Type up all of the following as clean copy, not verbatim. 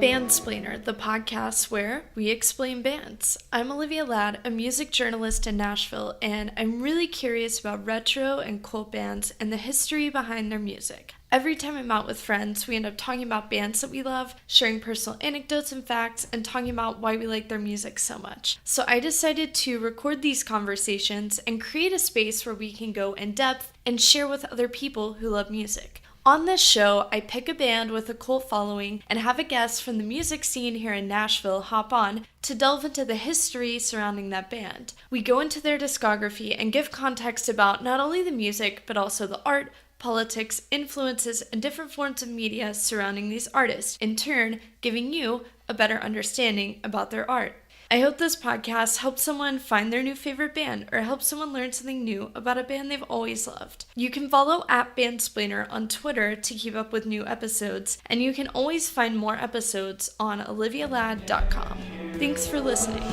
Bandsplainer, the podcast where we explain bands. I'm Olivia Ladd, a music journalist in Nashville, and I'm really curious about retro and cult bands and the history behind their music. Every time I'm out with friends, we end up talking about bands that we love, sharing personal anecdotes and facts, and talking about why we like their music so much. So I decided to record these conversations and create a space where we can go in depth and share with other people who love music. On this show, I pick a band with a cult following and have a guest from the music scene here in Nashville hop on to delve into the history surrounding that band. We go into their discography and give context about not only the music, but also the art, politics, influences, and different forms of media surrounding these artists, in turn giving you a better understanding about their art. I hope this podcast helps someone find their new favorite band or helps someone learn something new about a band they've always loved. You can follow @Bandsplainer on Twitter to keep up with new episodes, and you can always find more episodes on olivialadd.com. Thanks for listening.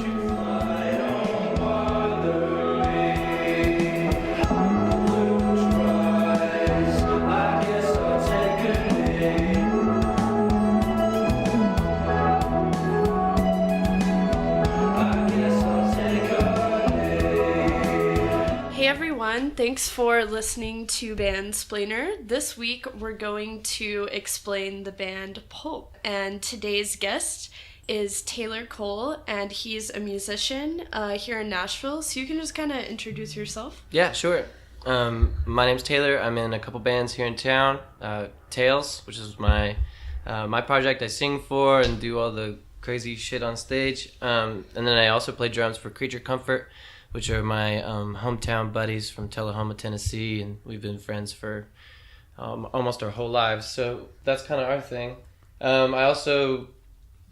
Thanks for listening to Bandsplainer. This week we're going to explain the band Pulp, and today's guest is Taylor Cole, and he's a musician here in Nashville, so you can just kind of introduce yourself. Yeah, sure. My name's Taylor. I'm in a couple bands here in town. Tayls, which is my project I sing for and do all the crazy shit on stage. And then I also play drums for Creature Comfort, which are my hometown buddies from Tullahoma, Tennessee, and we've been friends for almost our whole lives. So that's kind of our thing. I also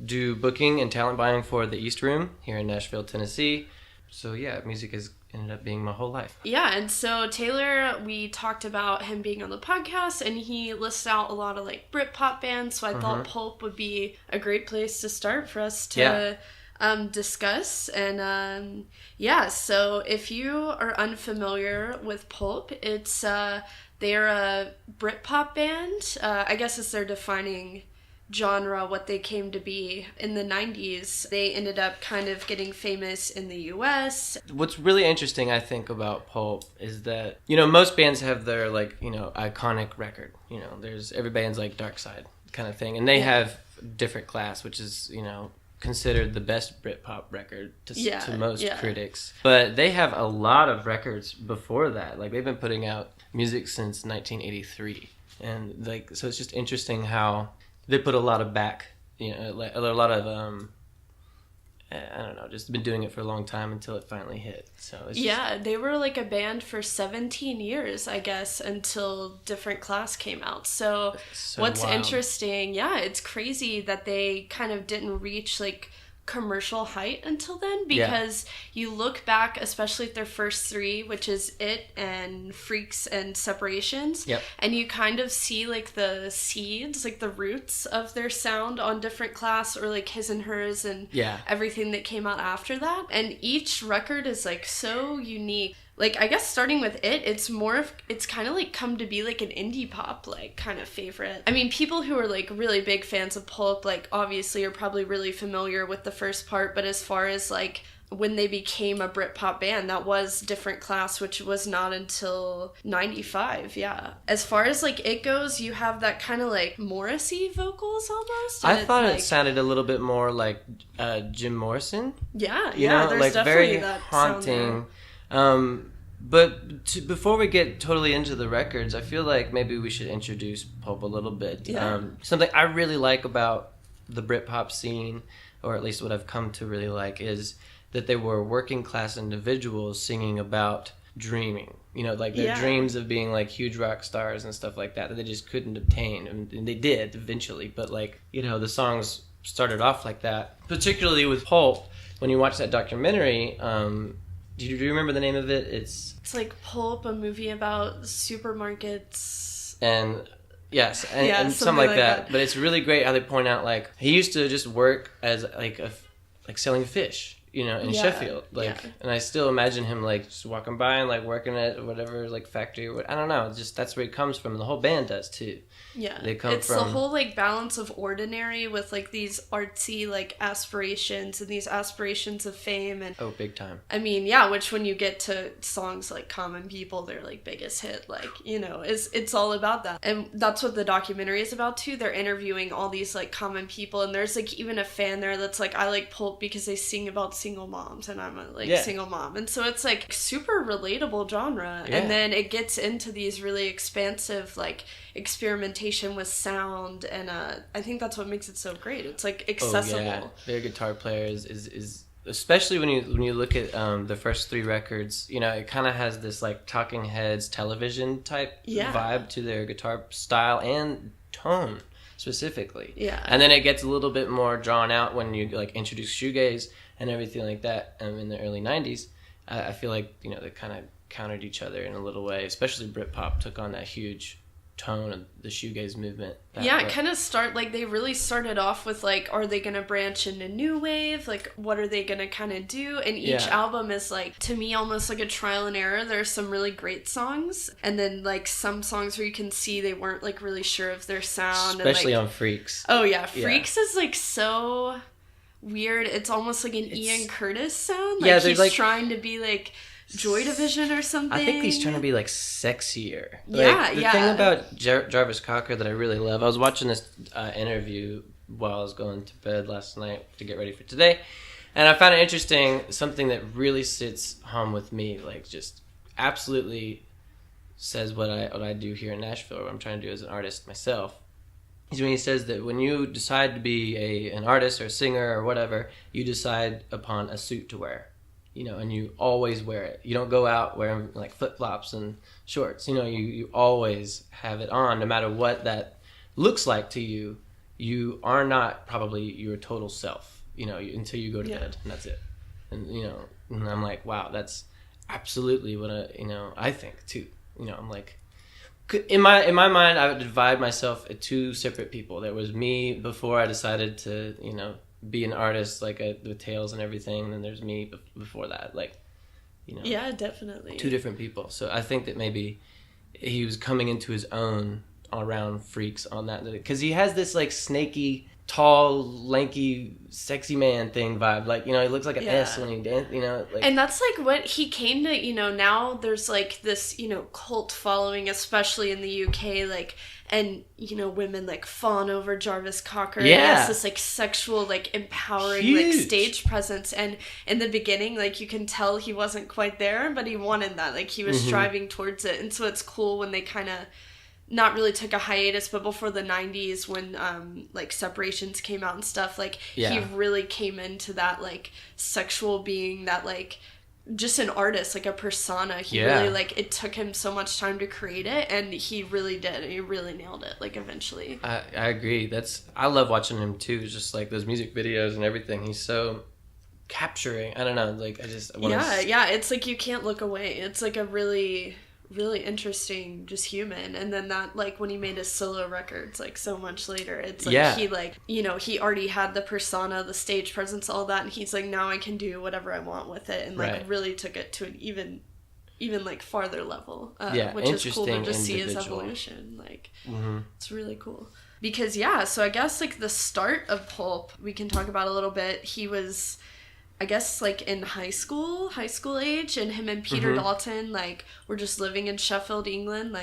do booking and talent buying for the East Room here in Nashville, Tennessee. So yeah, music has ended up being my whole life. Yeah, and so Taylor, we talked about him being on the podcast, and he lists out a lot of like Brit-pop bands, so I thought Pulp would be a great place to start for us to discuss. And so if you are unfamiliar with Pulp, it's they're a Brit-pop band. I guess it's their defining genre, what they came to be. In the 90s, they ended up kind of getting famous in the US. What's really interesting, I think, about Pulp is that, most bands have their, iconic record. There's every band's, Dark Side kind of thing. And they have Different Class, which is, considered the best Brit-pop record to most critics. But they have a lot of records before that. They've been putting out music since 1983. And, so it's just interesting how they put a lot of a lot of, I don't know, just been doing it for a long time until it finally hit. So it's they were a band for 17 years, I guess, until Different Class came out. So what's wild. Interesting, it's crazy that they kind of didn't reach commercial height until then, because you look back, especially at their first three, which is It and Freaks and Separations, and you kind of see the seeds, the roots of their sound on Different Class, or His and Hers and everything that came out after that. And each record is so unique. I guess starting with it's kind of come to be an indie pop kind of favorite. I mean, people who are really big fans of Pulp obviously are probably really familiar with the first part, but as far as when they became a Brit-pop band, that was Different Class, which was not until 95. As far as it goes, you have that kind of Morrissey vocals almost. I thought it sounded a little bit more like Jim Morrison. There's definitely very that haunting. But before we get totally into the records, I feel like maybe we should introduce Pulp a little bit. Something I really like about the Britpop scene, or at least what I've come to really like, is that they were working class individuals singing about dreaming. Their dreams of being huge rock stars and stuff like that they just couldn't obtain, and they did eventually. But the songs started off like that. Particularly with Pulp, when you watch that documentary. Do you remember the name of it? It's Pulp, a movie about supermarkets. And yes, and something like that. But it's really great how they point out he used to just work as selling fish. in Yeah, Sheffield. yeah. And I still imagine him just walking by and working at whatever factory. I don't know. Just that's where he comes from. And the whole band does too. Yeah, They come it's from the whole balance of ordinary with these artsy aspirations and these aspirations of fame and big time. I mean, yeah, which when you get to songs like Common People, their biggest hit, it's all about that. And that's what the documentary is about too. They're interviewing all these common people, and there's even a fan there that's I like Pulp because they sing about single moms, and I'm a single mom, and so it's super relatable genre. Yeah. And then it gets into these really expansive experimentation with sound, and I think that's what makes it so great. It's accessible. Oh, yeah. Their guitar player is especially when you look at the first 3 records, it kind of has this Talking Heads television type vibe to their guitar style and tone specifically. Yeah. And then it gets a little bit more drawn out when you introduce shoegaze and everything like that in the early 90s. I feel they kind of countered each other in a little way, especially Brit-pop took on that huge tone of the shoegaze movement. It kind of they really started off with are they gonna branch into new wave, what are they gonna kind of do, and each album is to me almost a trial and error. There's some really great songs, and then some songs where you can see they weren't really sure of their sound, especially and, on Freaks. Oh yeah, Freaks is so weird. It's almost an Ian Curtis sound. He's trying to be Joy Division or something. I think he's trying to be sexier. The thing about Jarvis Cocker that I really love, I was watching this interview while I was going to bed last night to get ready for today, and I found it interesting, something that really sits home with me, just absolutely says what I do here in Nashville, what I'm trying to do as an artist myself. Is when he says that when you decide to be an artist or a singer or whatever, you decide upon a suit to wear, and you always wear it. You don't go out wearing flip-flops and shorts. You always have it on, no matter what that looks like to you. You are not probably your total self, until you go to bed, and that's it. And and I'm wow, that's absolutely what I think too. I'm in my mind, I would divide myself into 2 separate people. There was me before I decided to, be an artist, with Tayls and everything. And then there's me before that, Yeah, definitely. 2 different people. So I think that maybe he was coming into his own around Freaks on that. Because he has this, snaky, tall, lanky, sexy man thing vibe. He looks like an S when he dances, And that's what he came to, now there's this, cult following, especially in the UK, and, women fawn over Jarvis Cocker. Yeah. And has this sexual, empowering, Huge. stage presence. And in the beginning, you can tell he wasn't quite there, but he wanted that. He was striving towards it. And so it's cool when they kind of not really took a hiatus, but before the 90s when Separations came out and stuff, he really came into that sexual being, that just an artist, a persona. He really it took him so much time to create it, and he really did. He really nailed it eventually. I agree. I love watching him too, just those music videos and everything. He's so capturing. I don't know, it's you can't look away. It's a really interesting just human. And then that when he made his solo records so much later, it's he he already had the persona, the stage presence, all that, and he's now I can do whatever I want with it, and really took it to an even farther level, which is cool to just see his evolution. It's really cool. Because so I guess the start of Pulp we can talk about a little bit. He was, I guess, in high school age, and him and Peter Dalton, were just living in Sheffield, England,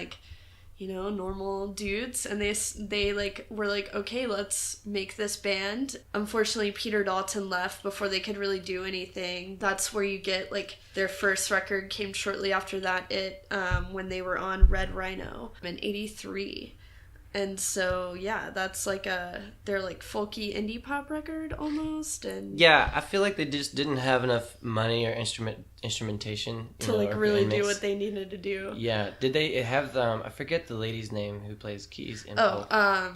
normal dudes, and they were okay, let's make this band. Unfortunately, Peter Dalton left before they could really do anything. That's where you get, their first record came shortly after that, when they were on Red Rhino in 1983. And so, yeah, that's their folky indie pop record almost. And yeah, I feel they just didn't have enough money or instrumentation to really do what they needed to do. Yeah, did they have I forget the lady's name who plays keys in Pulp.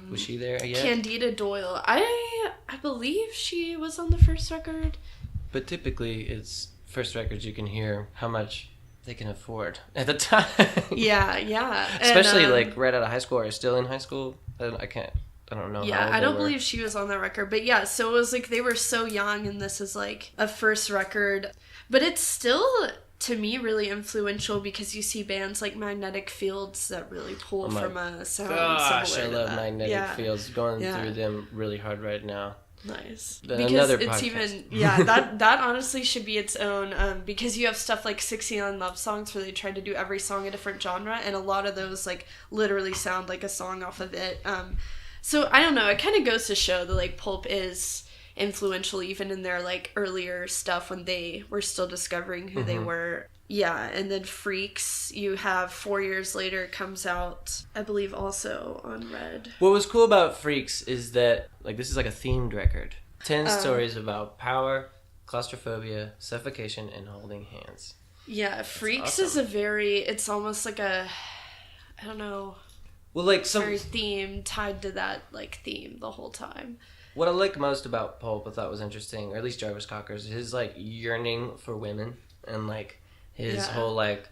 Was she there yet? Candida Doyle. I believe she was on the first record. But typically, it's first records you can hear how much they can afford at the time. Yeah. Especially right out of high school or still in high school. I I don't know. Yeah, how old I don't they were. believe she was on that record. But yeah, so it was like they were so young, and this is like a first record. But it's still, to me, really influential because you see bands like Magnetic Fields that really pull from a sound Gosh, similar I to love that. Magnetic Fields. Going through them really hard right now. Nice. But because another it's podcast. even that honestly should be its own because you have stuff like 69 Love Songs where they try to do every song a different genre, and a lot of those like literally sound like a song off of it. So I don't know, it kind of goes to show that like Pulp is influential even in their like earlier stuff when they were still discovering who they were. Yeah, and then Freaks, you have 4 years later, comes out, I believe, also on Red. What was cool about Freaks is that, like, this is like a themed record. 10 stories about power, claustrophobia, suffocation, and holding hands. Yeah, Freaks awesome. is a very, it's almost like a, I don't know, Well, like, very theme tied to that, like, theme the whole time. what I like most about Pulp, I thought was interesting, or at least Jarvis Cocker's, his, like, yearning for women, and, like, his whole, like,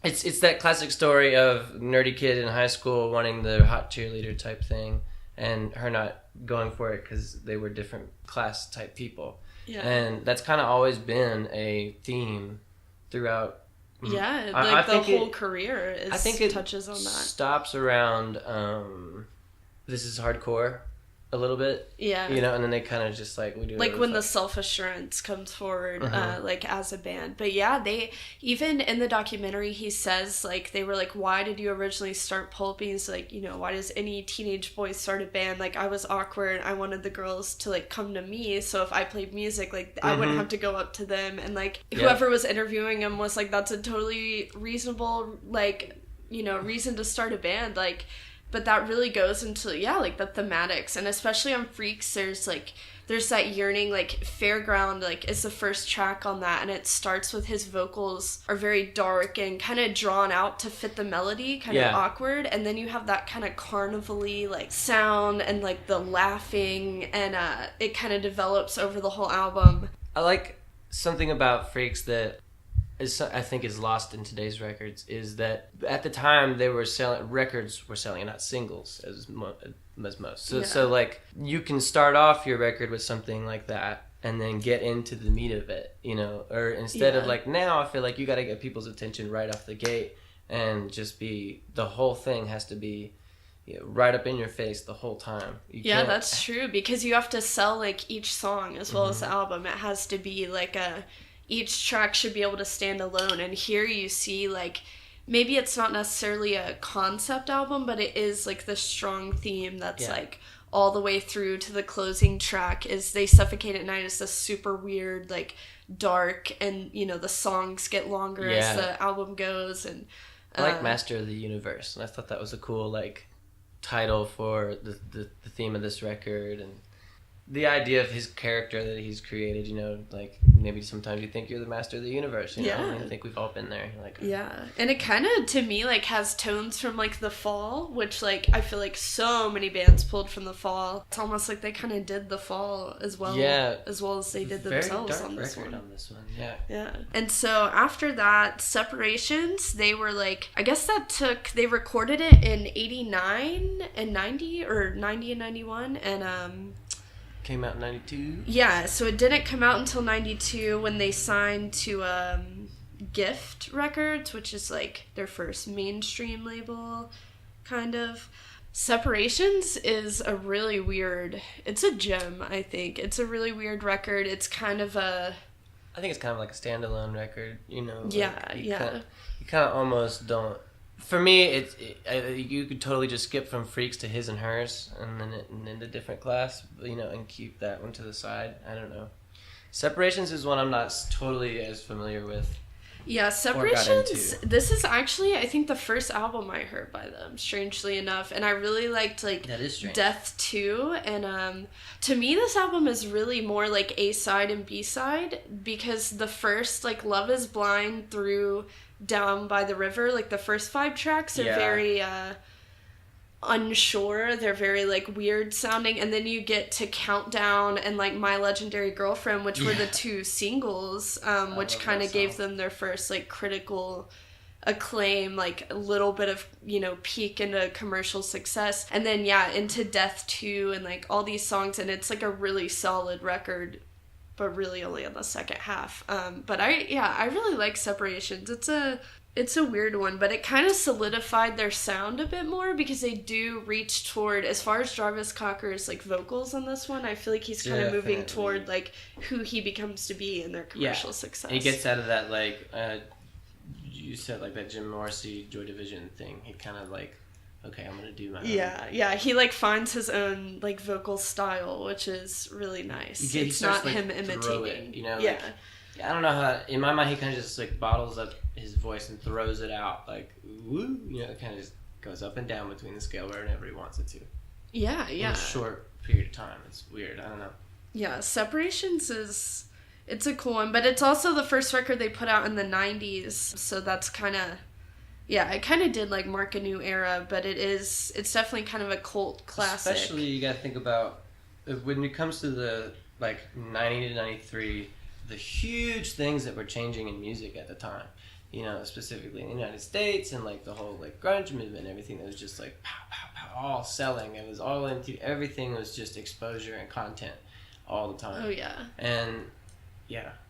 it's that classic story of nerdy kid in high school wanting the hot cheerleader type thing, and her not going for it because they were different class type people. Yeah. And that's kind of always been a theme throughout. Yeah, I like the think whole career I think it touches on that. Stops around this is hardcore a little bit. Yeah. You know, and then they kind of just like we do Like when the self-assurance comes forward, like as a band. But yeah, they, even in the documentary, he says, like, they were like, why did you originally start Pulp? He's like, you know, why does any teenage boy start a band? Like, I was awkward. I wanted the girls to, like, come to me. So if I played music, like, I wouldn't have to go up to them. And, like, whoever was interviewing him was like, that's a totally reasonable, like, you know, reason to start a band. Like, but that really goes into, like, the thematics. And especially on Freaks, there's that yearning, like, Fairground, like, is the first track on that. And it starts with his vocals are very dark and kind of drawn out to fit the melody, kind of awkward. And then you have that kind of carnival-y, like, sound and, like, the laughing. And it kind of develops over the whole album. I like something about Freaks that I think is lost in today's records is that at the time they were selling records were selling not singles as most. So like you can start off your record with something like that and then get into the meat of it, you know, or instead of like now I feel like you got to get people's attention right off the gate and just be the whole thing has to be right up in your face the whole time. That's true because you have to sell like each song as well as the album. It has to be like each track should be able to stand alone. And here you see, like, maybe it's not necessarily a concept album, but it is, like, the strong theme that's, like, all the way through to the closing track is They Suffocate at Night is this super weird, like, dark, and, you know, the songs get longer as the album goes. And I like Master of the Universe, and I thought that was a cool, like, title for the theme of this record, and the idea of his character that he's created, you know, like maybe sometimes you think you're the master of the universe, you know, I think we've all been there. Like, and it kind of to me like has tones from like The Fall, which like I feel like so many bands pulled from The Fall. It's almost like they kind of did The Fall as well, as they did themselves on this one. And so after that, Separations, they were like, I guess they recorded it in 89 and 90 or 90 and 91, and came out in 92? Yeah, so it didn't come out until 92 when they signed to Gift Records, which is like their first mainstream label, kind of. Separations is a really weird, it's a gem, I think. It's a really weird record. It's kind of I think it's kind of like a standalone record, you know? Like you kind of almost don't. For me, you could totally just skip from Freaks to His and Hers, and then into different class, you know, and keep that one to the side. I don't know. Separations is one I'm not totally as familiar with. Yeah, Separations, this is actually, I think, the first album I heard by them, strangely enough, and I really liked, like, Death 2, and to me, this album is really more, like, A-side and B-side, because the first, like, Love is Blind through Down by the River, like, the first 5 tracks are very unsure, they're very, like, weird sounding, and then you get to Countdown and, like, My Legendary Girlfriend, which were the 2 singles, which kind of gave them their first, like, critical acclaim, like a little bit of, you know, peak into commercial success, and then into Death 2 and like all these songs, and it's like a really solid record, but really only in the second half. But I really like Separations. It's a weird one, but it kind of solidified their sound a bit more because they do reach toward, as far as Jarvis Cocker's like vocals on this one, I feel like he's kind of moving toward like who he becomes to be in their commercial success. He gets out of that like you said, like that Jim Morrissey Joy Division thing. He kind of like, okay, I'm gonna do my own. He like finds his own like vocal style, which is really nice. It's not like, him imitating. It, you know, like, I don't know how. In my mind, he kind of just like bottles up his voice and throws it out, like woo. You know, it kind of just goes up and down between the scale wherever he wants it to. Yeah. In a short period of time. It's weird. I don't know. Yeah, Separations it's a cool one, but it's also the first record they put out in the 90s, so that's kind of, it kind of did like mark a new era, but it's definitely kind of a cult classic. Especially you got to think about when it comes to the like 90 to 93, the huge things that were changing in music at the time, you know, specifically in the United States, and like the whole like grunge movement and everything that was just like pow, pow, pow, all selling. It was all into, everything was just exposure and content all the time. Oh, yeah. And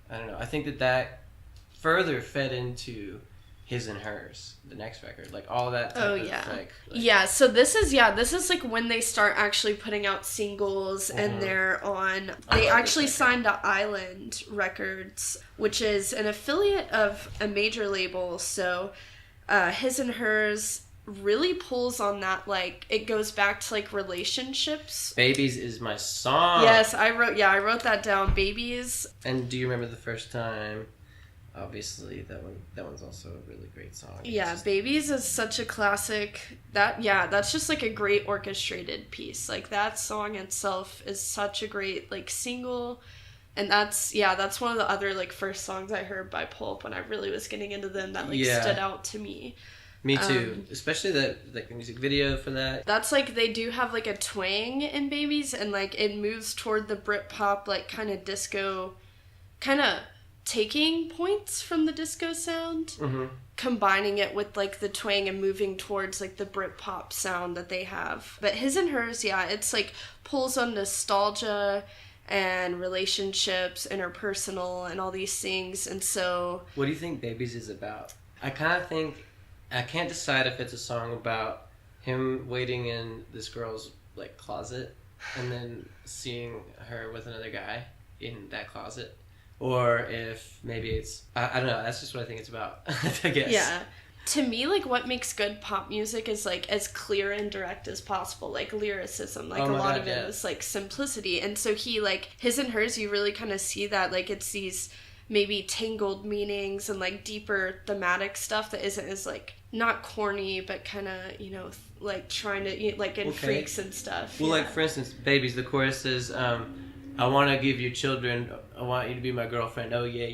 I don't know. I think that further fed into His and Hers, the next record, like all that type of like so this is like when they start actually putting out singles, and they're on, they actually signed to Island Records, which is an affiliate of a major label. So His and Hers really pulls on that, like it goes back to like relationships. Babies is my song. Yes, I wrote that down. Babies. And do you remember the first time? Obviously, that one's also a really great song. Babies is such a classic. That's just like a great orchestrated piece. Like that song itself is such a great like single, and that's one of the other like first songs I heard by Pulp when I really was getting into them that like stood out to me. Me too, especially the music video for that. That's like, they do have like a twang in Babies, and like it moves toward the Brit-pop like kind of disco, kind of taking points from the disco sound, combining it with like the twang and moving towards like the Brit-pop sound that they have. But His and Hers, it's like pulls on nostalgia and relationships, interpersonal, and all these things. And so, what do you think Babies is about? I kind of think, I can't decide if it's a song about him waiting in this girl's like closet and then seeing her with another guy in that closet, or if maybe it's I don't know. That's just what I think it's about. I guess. Yeah. To me, like what makes good pop music is like as clear and direct as possible, like lyricism. Like a lot of it is like simplicity, and so he like His and Hers. You really kind of see that, like it's these maybe tangled meanings and like deeper thematic stuff that isn't as like not corny, but kind of, you know, like trying to like in freaks and stuff. Well, like for instance, Babies, the chorus is I want to give you children, I want you to be my girlfriend, oh yeah.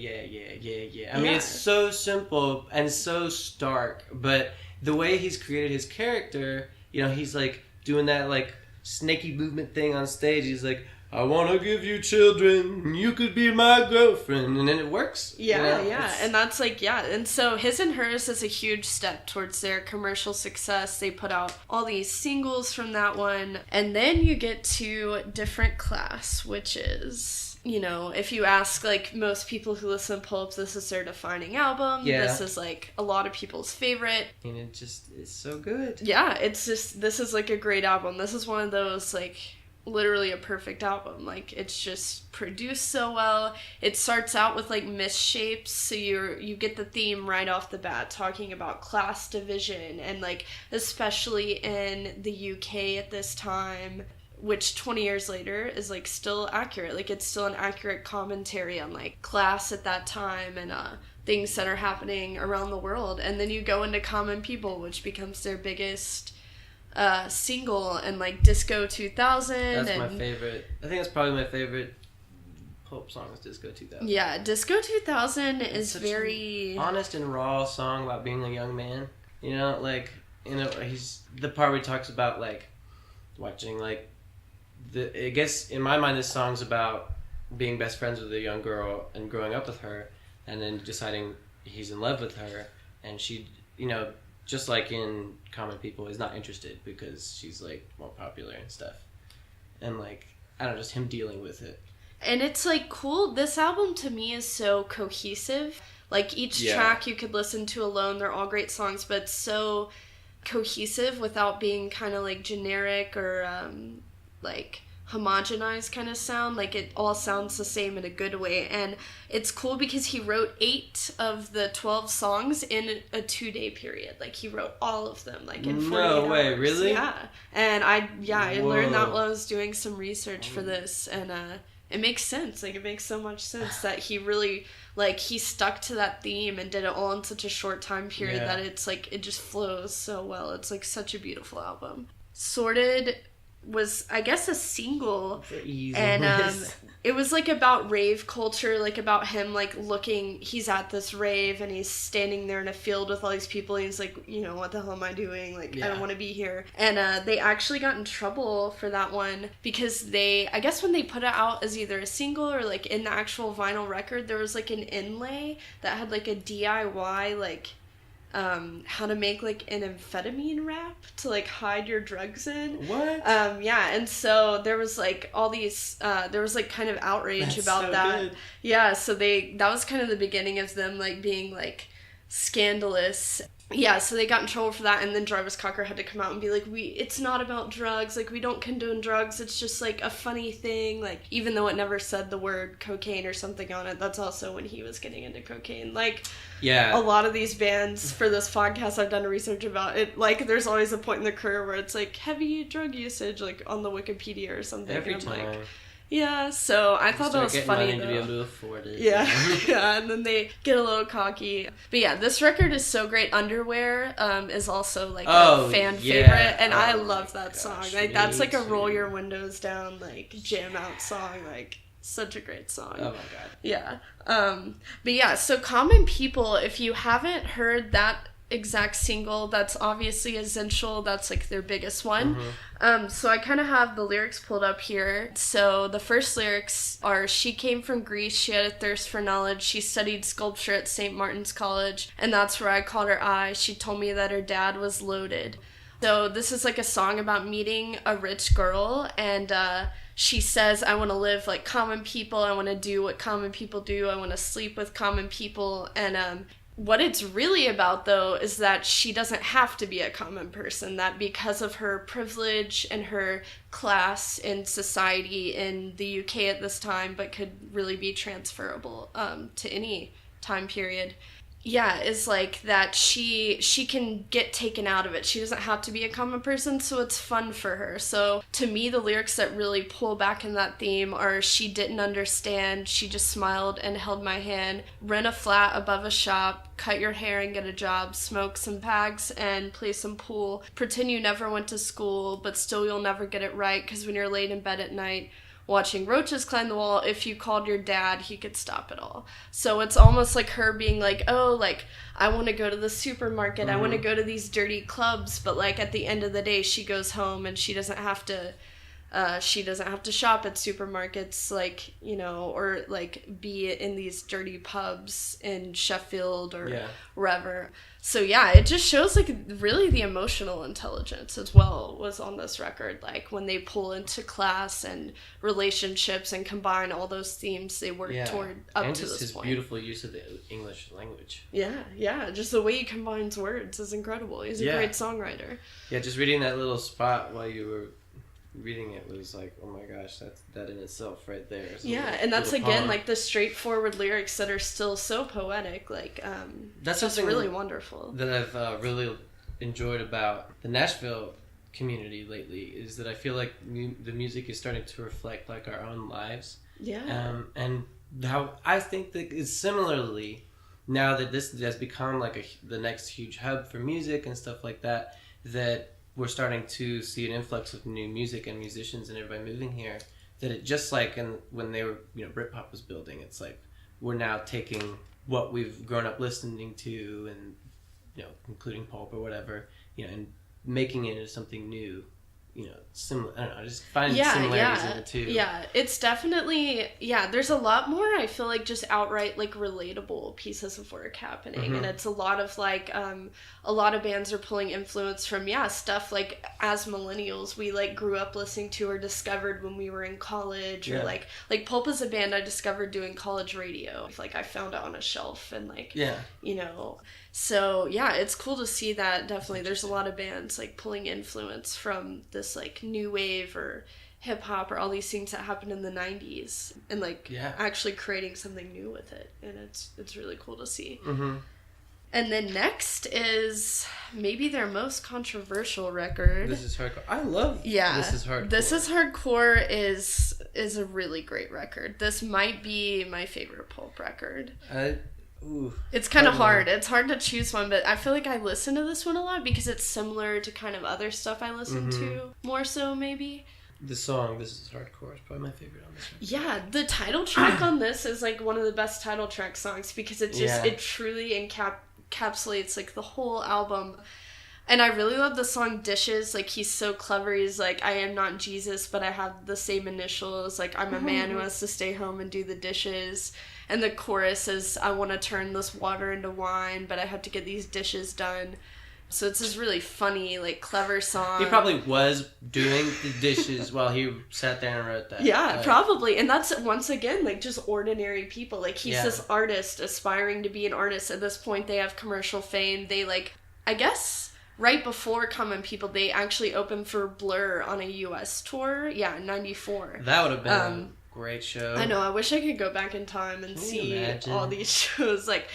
I mean, it's so simple and so stark, but the way he's created his character, you know, he's like doing that like snaky movement thing on stage. He's like, I want to give you children, you could be my girlfriend, and then it works. And that's like, and so His and Hers is a huge step towards their commercial success. They put out all these singles from that one, and then you get to Different Class, which is, you know, if you ask like most people who listen to Pulp, this is their defining album. This is like a lot of people's favorite. And it just is so good. It's just, this is like a great album. This is one of those like literally a perfect album. Like it's just produced so well. It starts out with like misshapes, so you get the theme right off the bat, talking about class division, and like especially in the UK at this time, which 20 years later is like still accurate. Like it's still an accurate commentary on like class at that time and things that are happening around the world. And then you go into Common People, which becomes their biggest single, and like Disco 2000. That's my favorite. I think that's probably my favorite Pulp song is Disco 2000. Yeah, Disco 2000 is very honest and raw song about being a young man. You know, like, you know, he's the part where he talks about like watching like I guess in my mind this song's about being best friends with a young girl and growing up with her, and then deciding he's in love with her, and she you know, just like in Common People, is not interested because she's like more popular and stuff. And like, I don't know, just him dealing with it. And it's like cool. This album to me is so cohesive. Like each track you could listen to alone, they're all great songs, but so cohesive without being kind of like generic or like homogenized kind of sound. Like it all sounds the same in a good way. And it's cool because he wrote 8 of the 12 songs in a 2-day period. Like he wrote all of them like in 48 hours. No way, really? Yeah. And I learned that while I was doing some research for this, and it makes sense. Like, it makes so much sense that he really, like, he stuck to that theme and did it all in such a short time period that it's, like, it just flows so well. It's, like, such a beautiful album. Sorted was, I guess, a single. And it was, like, about rave culture, like, about him, like, looking, he's at this rave, and he's standing there in a field with all these people, and he's like, you know, what the hell am I doing? Like, I don't want to be here. And they actually got in trouble for that one, because I guess when they put it out as either a single or, like, in the actual vinyl record, there was, like, an inlay that had, like, a DIY, like, how to make, like, an amphetamine wrap to, like, hide your drugs in. What? Yeah, and so there was, like, all these, there was, like, kind of outrage about that. Good. Yeah, so that was kind of the beginning of them, like, being, like, scandalous. Yeah, so they got in trouble for that, and then Jarvis Cocker had to come out and be like, it's not about drugs, like, we don't condone drugs, it's just, like, a funny thing, like, even though it never said the word cocaine or something on it, that's also when he was getting into cocaine, like, a lot of these bands, for this podcast I've done research about, it, like, there's always a point in the career where it's, like, heavy drug usage, like, on the Wikipedia or something, every and I'm time. Like, yeah, so I thought that was funny, money though. To be able to afford it. Yeah, yeah, and then they get a little cocky. But yeah, this record is so great. Underwear is also like a fan favorite, and I love that song. Like that's like a roll your windows down, like jam out song. Like such a great song. Oh my god. Yeah. But yeah, so Common People, if you haven't heard that exact single, that's obviously Essential, that's like their biggest one. So I kind of have the lyrics pulled up here. So the first lyrics are, she came from Greece, she had a thirst for knowledge, she studied sculpture at St. Martin's College, and that's where I caught her eye, she told me that her dad was loaded. So this is like a song about meeting a rich girl, and she says, I want to live like common people, I want to do what common people do, I want to sleep with common people, and what it's really about, though, is that she doesn't have to be a common person, that because of her privilege and her class in society in the UK at this time, but could really be transferable to any time period, is like that she can get taken out of it. She doesn't have to be a common person, so it's fun for her. So to me, the lyrics that really pull back in that theme are, she didn't understand, she just smiled and held my hand, rent a flat above a shop, cut your hair and get a job, smoke some bags and play some pool, pretend you never went to school, but still you'll never get it right, because when you're laid in bed at night watching roaches climb the wall, if you called your dad, he could stop it all. So it's almost like her being like, oh, like, I want to go to the supermarket, I want to go to these dirty clubs, but like at the end of the day, she goes home and she doesn't have to shop at supermarkets, like, you know, or like be in these dirty pubs in Sheffield or wherever. So yeah, it just shows like really the emotional intelligence as well was on this record. Like when they pull into class and relationships and combine all those themes they work toward up and to just this his point. Beautiful use of the English language. Yeah, just the way he combines words is incredible. He's a great songwriter. Yeah, just reading that little spot while you were reading it was like, oh my gosh, that in itself right there. And that's again poem. Like the straightforward lyrics that are still so poetic, like that's just something really wonderful that I've really enjoyed about the Nashville community lately, is that I feel like the music is starting to reflect like our own lives, and how I think that is similarly, now that this has become like the next huge hub for music and stuff like that, that we're starting to see an influx of new music and musicians and everybody moving here, that it just like when they were, you know, Brit-pop was building, it's like we're now taking what we've grown up listening to and, you know, including Pulp or whatever, you know, and making it into something new similar. I don't know. I just find similarities in the two. Yeah, it's definitely there's a lot more. I feel like just outright like relatable pieces of work happening, and it's a lot of like a lot of bands are pulling influence from stuff like as millennials we like grew up listening to or discovered when we were in college, or like Pulp is a band I discovered doing college radio. Like I found it on a shelf and like So it's cool to see that. Definitely there's a lot of bands like pulling influence from this like new wave or hip hop or all these things that happened in the 90s and like actually creating something new with it, and it's really cool to see. And then next is maybe their most controversial record. This Is Hardcore. I love This Is Hardcore. This Is Hardcore is a really great record. This might be my favorite Pulp record. It's kind of hard. It's hard to choose one, but I feel like I listen to this one a lot because it's similar to kind of other stuff I listen to more so maybe. The song This Is Hardcore is probably my favorite on this record. Yeah, the title track on this is like one of the best title track songs because it just it truly encapsulates like the whole album. And I really love the song Dishes. Like, he's so clever. He's like, I am not Jesus, but I have the same initials. Like, I'm a man who has to stay home and do the dishes. And the chorus is, I want to turn this water into wine, but I have to get these dishes done. So it's this really funny, like, clever song. He probably was doing the dishes while he sat there and wrote that. Yeah, probably. And that's, once again, like, just ordinary people. Like, he's this artist aspiring to be an artist. At this point, they have commercial fame. They, like, I guess right before Common People, they actually opened for Blur on a U.S. tour. Yeah, in 94. That would have been a great show. I know. I wish I could go back in time and see all these shows. Like,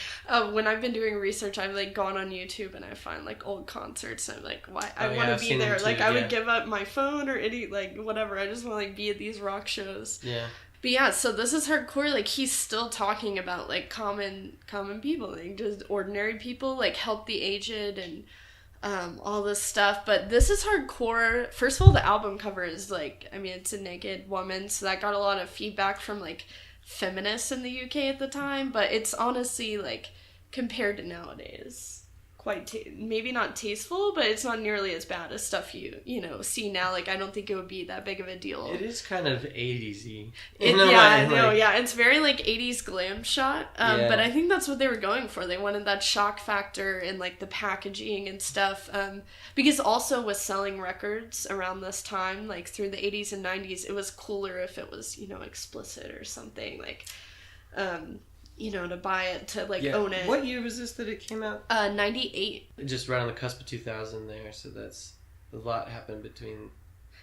when I've been doing research, I've, like, gone on YouTube and I find, like, old concerts. And I'm like, why? I want to be there. Like, I would give up my phone or any, like, whatever. I just want to, like, be at these rock shows. Yeah. But yeah, so This Is Hardcore, like, he's still talking about, like, common people. Like, just ordinary people, like, help the aged and all this stuff. But This Is Hardcore, first of all, the album cover is like, I mean, it's a naked woman, so that got a lot of feedback from like feminists in the UK at the time, but it's honestly like, compared to nowadays, quite maybe not tasteful, but it's not nearly as bad as stuff you know see now. Like, I don't think it would be that big of a deal. It is kind of 80s-y. It's very like 80s glam shot, but I think that's what they were going for. They wanted that shock factor in like the packaging and stuff, because also with selling records around this time, like through the 80s and 90s, it was cooler if it was, explicit or something, like to buy it, to like own it. What year was this that it came out? 98. Just right on the cusp of 2000 there, so that's a lot happened between.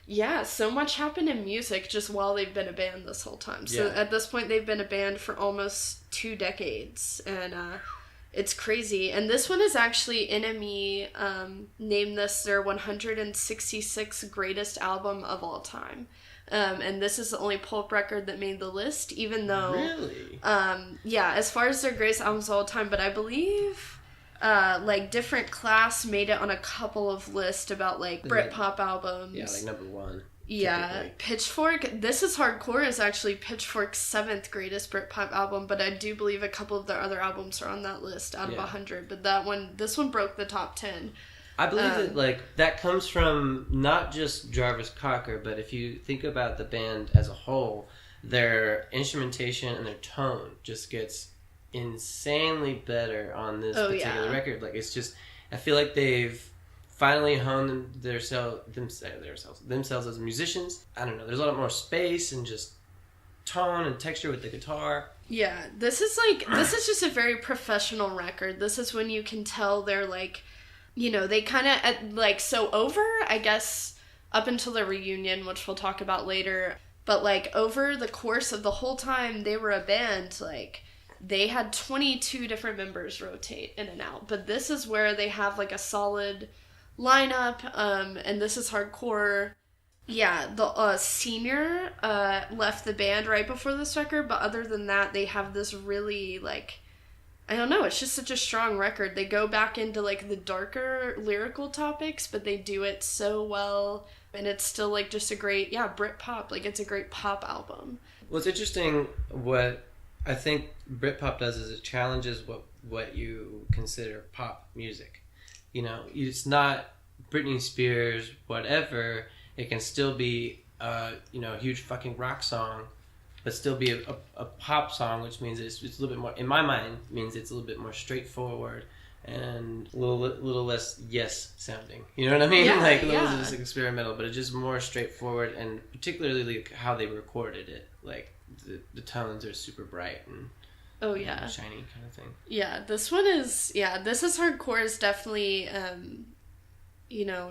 Yeah, so much happened in music just while they've been a band this whole time. So at this point, they've been a band for almost 2 decades, and it's crazy. And this one is actually NME named this their 166th greatest album of all time. And this is the only Pulp record that made the list, even though... Really? As far as their greatest albums of all time, but I believe, like, Different Class made it on a couple of lists about, like, Brit-pop albums. Yeah, like number 1. Yeah, typically. Pitchfork, This Is Hardcore is actually Pitchfork's 7th greatest Brit-pop album, but I do believe a couple of their other albums are on that list out of 100, but this one broke the top 10. I believe that, like, that comes from not just Jarvis Cocker, but if you think about the band as a whole, their instrumentation and their tone just gets insanely better on this particular record. Like, it's just, I feel like they've finally honed themselves as musicians. I don't know, there's a lot more space and just tone and texture with the guitar. Yeah, this is just a very professional record. This is when you can tell they're, like, they kind of, like, so over, I guess, up until the reunion, which we'll talk about later, but, like, over the course of the whole time they were a band, like, they had 22 different members rotate in and out, but this is where they have, like, a solid lineup, and This Is Hardcore. Yeah, the senior left the band right before this record, but other than that, they have this really, like, I don't know, it's just such a strong record. They go back into, like, the darker lyrical topics, but they do it so well, and it's still, like, just a great, Brit-pop, like, it's a great pop album. Well, it's interesting what I think Brit-pop does is it challenges what you consider pop music. It's not Britney Spears, whatever. It can still be a huge fucking rock song, but still be a pop song, which means it's a little bit more, in my mind, means it's a little bit more straightforward and a little less yes sounding. You know what I mean? Yeah, like a little less experimental, but it's just more straightforward, and particularly like how they recorded it. Like the tones are super bright and shiny kind of thing. Yeah, this one is this is hardcore. Is definitely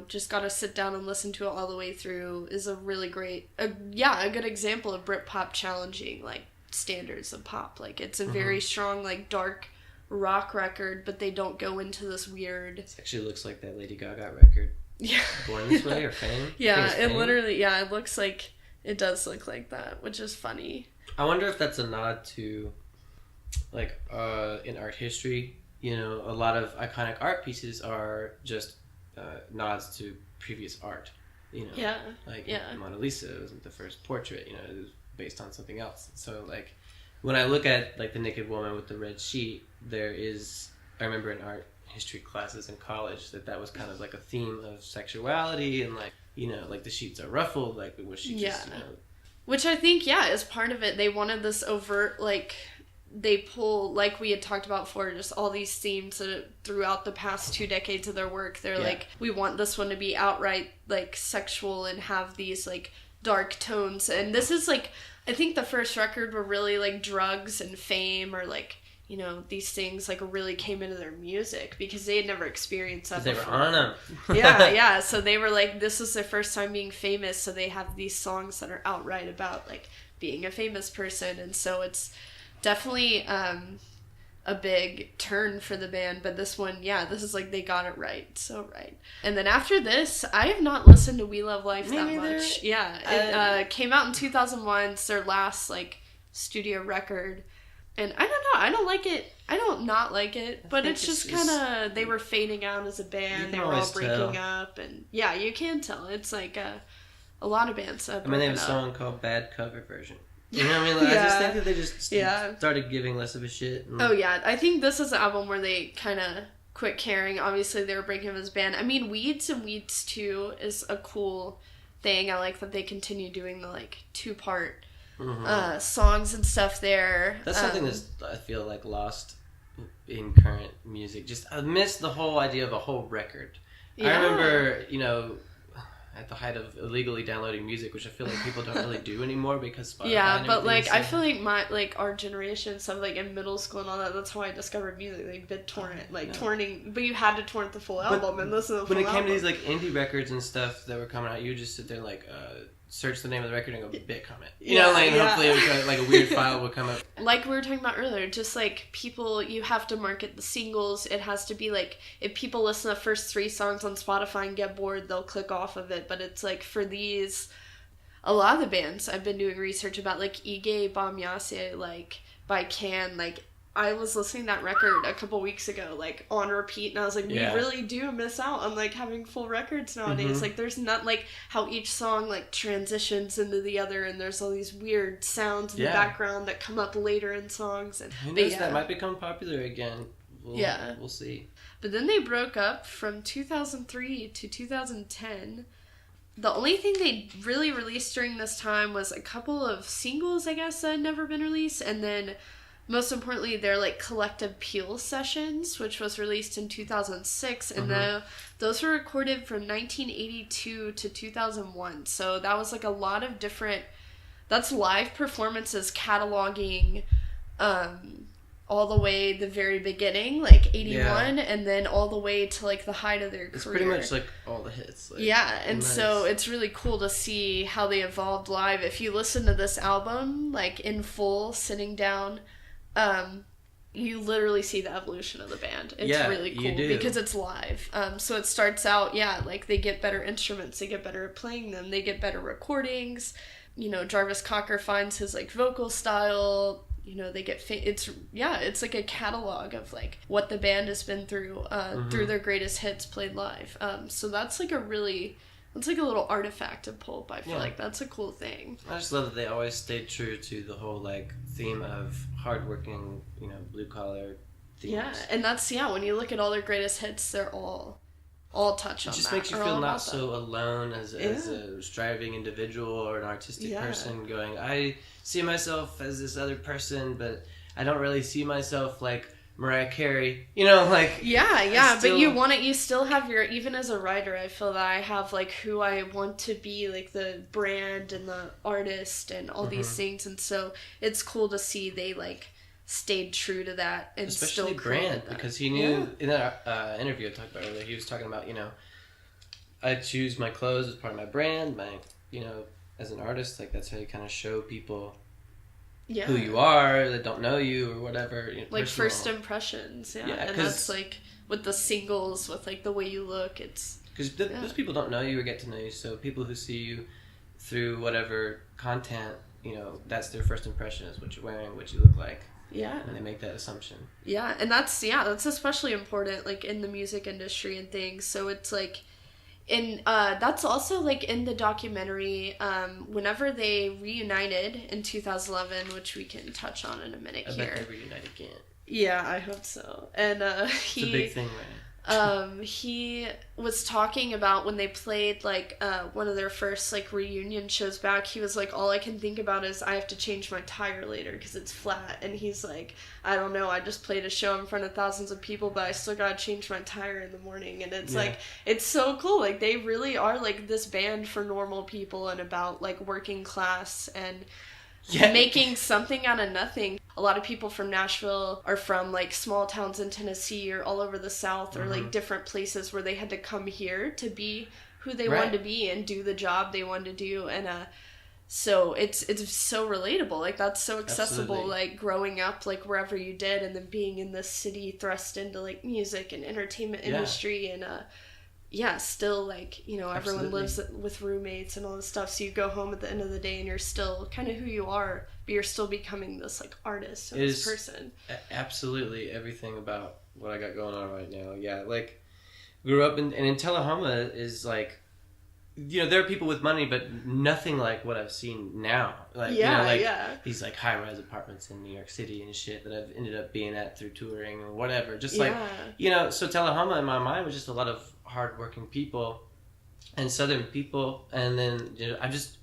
just gotta sit down and listen to it all the way through. Is a really great a good example of Brit-pop challenging like standards of pop. Like it's a very strong like dark rock record, but they don't go into this weird. It actually looks like that Lady Gaga record. Yeah, Born This Way or Fame. Yeah, it Fame. Literally. Yeah, it looks like it does look like that, which is funny. I wonder if that's a nod to, like, in art history. A lot of iconic art pieces are just nods to previous art. Mona Lisa wasn't the first portrait. It was based on something else. So like, when I look at like the naked woman with the red sheet, I remember in art history classes in college that was kind of like a theme of sexuality and like like the sheets are ruffled, like was she just which I think is part of it. They wanted this overt, like they pull, like we had talked about before, just all these themes that throughout the past 2 decades of their work. They're like, we want this one to be outright like sexual and have these like dark tones. And this is like, I think the first record were really like drugs and fame, or like these things like really came into their music because they had never experienced that before. They were on them. yeah. So they were like, this is their first time being famous. So they have these songs that are outright about like being a famous person. And so it's definitely a big turn for the band. But this one, this is like, they got it right. So right. And then after this, I have not listened to We Love Life that much. Yeah. It came out in 2001. It's their last like studio record. And I don't know, I don't like it. I don't not like it, but it's just kind of, they were fading out as a band. They were all breaking up, and you can tell. It's like a lot of bands have they have a song called Bad Cover Version. You know what I mean? Like, I just think that they just started giving less of a shit. And... I think this is an album where they kind of quit caring. Obviously, they were breaking up as a band. I mean, Weeds and Weeds 2 is a cool thing. I like that they continue doing the like 2-part songs and stuff there. That's something that's, I feel like, lost in current music. Just I miss the whole idea of a whole record. I remember, at the height of illegally downloading music, which I feel like people don't really do anymore because Spotify but like I feel like our generation, stuff like in middle school and all that, that's how I discovered music. Like BitTorrent, torrenting, but you had to torrent the full album and listen to the full album. When it came to these like indie records and stuff that were coming out, you would just sit there like search the name of the record and go bit comment. Hopefully it would, like a weird file would come up. Like we were talking about earlier, just like people, you have to market the singles. It has to be like, if people listen to the first 3 songs on Spotify and get bored, they'll click off of it. But it's like for these, a lot of the bands I've been doing research about, like Ige Bamyase, like by Can, like I was listening to that record a couple weeks ago, like on repeat, and I was like, we really do miss out on like having full records nowadays. Like there's not like how each song like transitions into the other, and there's all these weird sounds in the background that come up later in songs. And who knows, that might become popular again. We'll see. But then they broke up from 2003 to 2010. The only thing they really released during this time was a couple of singles, I guess, that had never been released, and then most importantly, their like collective Peel sessions, which was released in 2006, and those were recorded from 1982 to 2001. So that was like a lot of different. That's live performances cataloging, all the way the very beginning, like 81, and then all the way to like the height of their career. It's pretty much like all the hits. Like, and so it's really cool to see how they evolved live. If you listen to this album like in full, sitting down. You literally see the evolution of the band. It's really cool because it's live. So it starts out, like they get better instruments, they get better at playing them, they get better recordings. Jarvis Cocker finds his like vocal style. They get it's like a catalog of like what the band has been through through their greatest hits played live. So that's like it's like a little artifact of Pulp. I feel like that's a cool thing. I just love that they always stayed true to the whole like theme of hardworking, blue collar themes. Yeah, and that's when you look at all their greatest hits, they're all all touch on that. It just makes you feel not so alone as a striving individual or an artistic person going, I see myself as this other person, but I don't really see myself like Mariah Carey, like... Yeah, but you still have your... Even as a writer, I feel that I have, like, who I want to be, like, the brand and the artist and all these things, and so it's cool to see they, like, stayed true to that and especially still brand, because he knew in that interview I talked about earlier, he was talking about, I choose my clothes as part of my brand, as an artist, like, that's how you kind of show people who you are that don't know you or whatever. Like first impressions, and that's like with the singles, with like the way you look, it's... Because those people don't know you or get to know you, so people who see you through whatever content, that's their first impression is what you're wearing, what you look like. Yeah. And they make that assumption. Yeah, and that's especially important, like, in the music industry and things. So it's, like, that's also, like, in the documentary, whenever they reunited in 2011, which we can touch on in a minute here. I bet they reunite again. Yeah, I hope so. And, it's a big thing right now. He was talking about when they played, like, one of their first, like, reunion shows back, he was like, all I can think about is I have to change my tire later because it's flat. And he's like, I don't know, I just played a show in front of thousands of people, but I still gotta change my tire in the morning. And it's like, it's so cool. Like, they really are, like, this band for normal people and about, like, working class and making something out of nothing. A lot of people from Nashville are from, like, small towns in Tennessee or all over the South or, like, different places where they had to come here to be who they wanted to be and do the job they wanted to do. And so it's so relatable. Like, that's so accessible. Absolutely. Like, growing up, like, wherever you did, and then being in this city thrust into, like, music and entertainment industry and still, like, everyone lives with roommates and all this stuff, so you go home at the end of the day and you're still kind of who you are, but you're still becoming this, like, artist and this person. Absolutely everything about what I got going on right now. Yeah, like, grew up in Tullahoma is, like, there are people with money, but nothing like what I've seen now. Like, these, like, high-rise apartments in New York City and shit that I've ended up being at through touring or whatever. Just, like, so Tullahoma in my mind was just a lot of hardworking people and Southern people, and then I'm just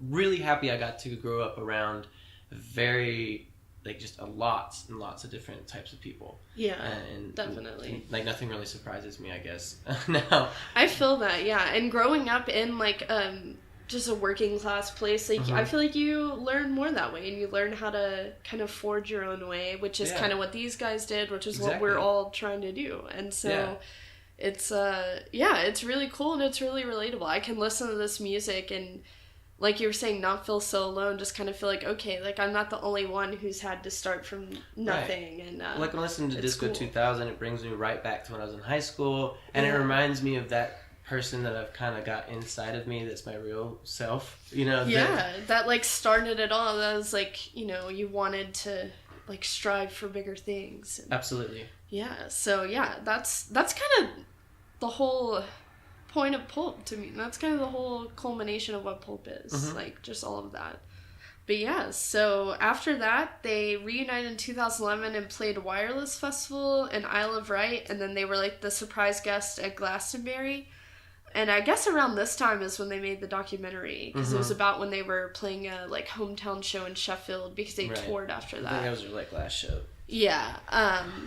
really happy I got to grow up around very, like, just lots and lots of different types of people. Yeah, and definitely. Like, nothing really surprises me, I guess. Now I feel that, and growing up in, like, just a working class place, like, I feel like you learn more that way, and you learn how to kind of forge your own way, which is kind of what these guys did, which is what we're all trying to do. And so it's it's really cool and it's really relatable. I can listen to this music and, like you were saying, not feel so alone, just kind of feel like, okay, like, I'm not the only one who's had to start from nothing. And like, when I listen to Disco 2000, it brings me right back to when I was in high school, and it reminds me of that person that I've kind of got inside of me that's my real self, that like started it all. That was like, you wanted to, like, strive for bigger things. Absolutely. Yeah, so that's kind of the whole point of Pulp to me. That's kind of the whole culmination of what Pulp is, like, just all of that. But so after that, they reunited in 2011 and played Wireless Festival and Isle of Wight, and then they were, like, the surprise guest at Glastonbury. And I guess around this time is when they made the documentary, because it was about when they were playing a, like, hometown show in Sheffield, because they toured after that. I think that was their, like, last show. Yeah,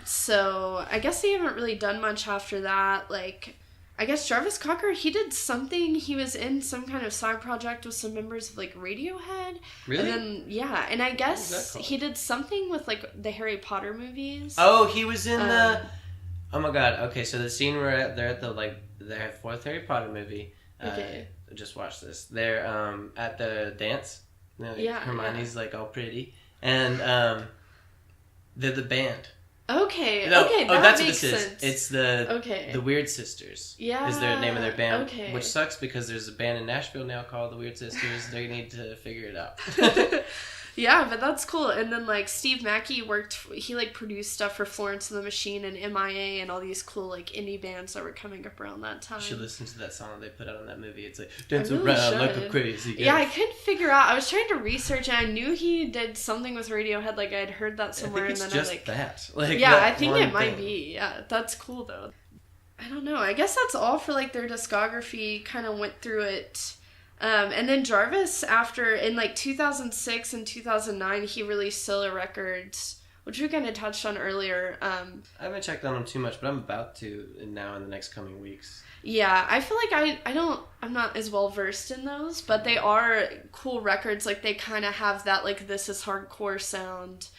so I guess they haven't really done much after that. Like, I guess Jarvis Cocker, he did something, he was in some kind of side project with some members of, like, Radiohead. Really? And then, and I guess he did something with, like, the Harry Potter movies. Oh, he was in the... Oh my god, okay, so the scene where they're at the, like, their fourth Harry Potter movie. I just watched this. They're at the dance. Hermione's like all pretty. And they're the band. Okay, that's makes sense. What this is. It's the Weird Sisters. Yeah. Is their name of their band. Okay. Which sucks because there's a band in Nashville now called the Weird Sisters. They need to figure it out. Yeah, but that's cool. And then, like, Steve Mackey he, like, produced stuff for Florence and the Machine and MIA and all these cool, like, indie bands that were coming up around that time. You should listen to that song they put out on that movie. It's like, dance around like a crazy girl. Yeah, I couldn't figure out. I was trying to research, and I knew he did something with Radiohead. Like, I had heard that somewhere. I think it's and then just that. Like, I think it might be. Yeah, that's cool, though. I don't know. I guess that's all for like their discography. Kind of went through it. And then Jarvis, in like 2006 and 2009, he released solo records, which we kind of touched on earlier. I haven't checked on them too much, but I'm about to now in the next coming weeks. Yeah, I feel like I'm not as well versed in those, but they are cool records. Like they kind of have that like this is hardcore sound,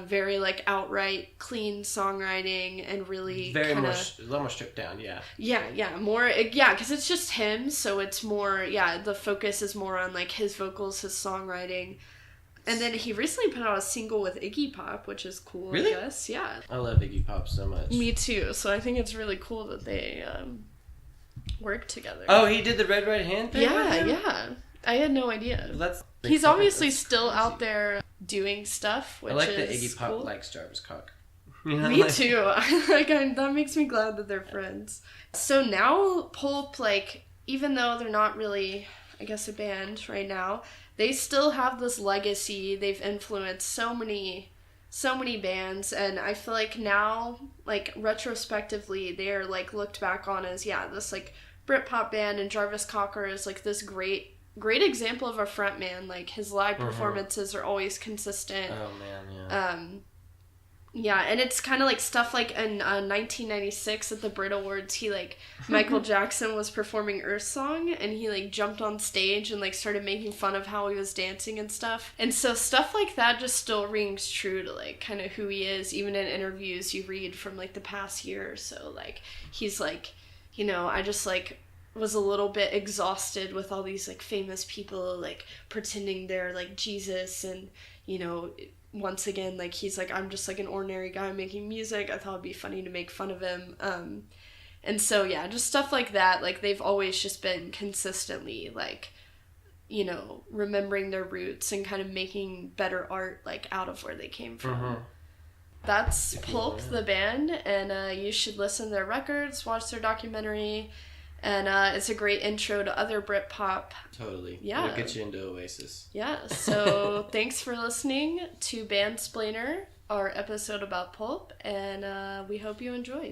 very like outright clean songwriting and really very a lot more stripped down. Yeah, more because it's just him, so it's more the focus is more on like his vocals, his songwriting. And then he recently put out a single with Iggy Pop, which is cool. Really? I guess. Yeah, I love Iggy Pop so much. Me too. So I think it's really cool that they work together. Oh, he did the Red Right Hand thing? Yeah. I had no idea. He's obviously still out there doing stuff, which is I like that Iggy Pop cool. likes Jarvis Cock. You know, me too. That makes me glad that they're friends. So now Pulp, like, even though they're not really, I guess, a band right now, they still have this legacy. They've influenced so many bands, and I feel like now, like, retrospectively, they're, like, looked back on as, this, like, Brit-pop band, and Jarvis Cocker is, like, this great example of a frontman. Like, his live performances are always consistent. Oh, man, yeah. And it's kind of like stuff like in 1996 at the Brit Awards, Michael Jackson was performing Earth Song, and he, like, jumped on stage and, like, started making fun of how he was dancing and stuff. And so stuff like that just still rings true to, like, kind of who he is, even in interviews you read from, like, the past year or so. Like, he's like, I just, like, was a little bit exhausted with all these, like, famous people, like, pretending they're, like, Jesus, and, once again, like, he's like, I'm just, like, an ordinary guy making music. I thought it'd be funny to make fun of him. And so, just stuff like that. Like, they've always just been consistently, like, remembering their roots and kind of making better art, like, out of where they came from. That's Pulp, the band, and you should listen to their records, watch their documentary, and it's a great intro to other Brit-pop. Totally. Yeah. It'll get you into Oasis. Yeah, so thanks for listening to Bandsplainer, our episode about Pulp, and we hope you enjoy.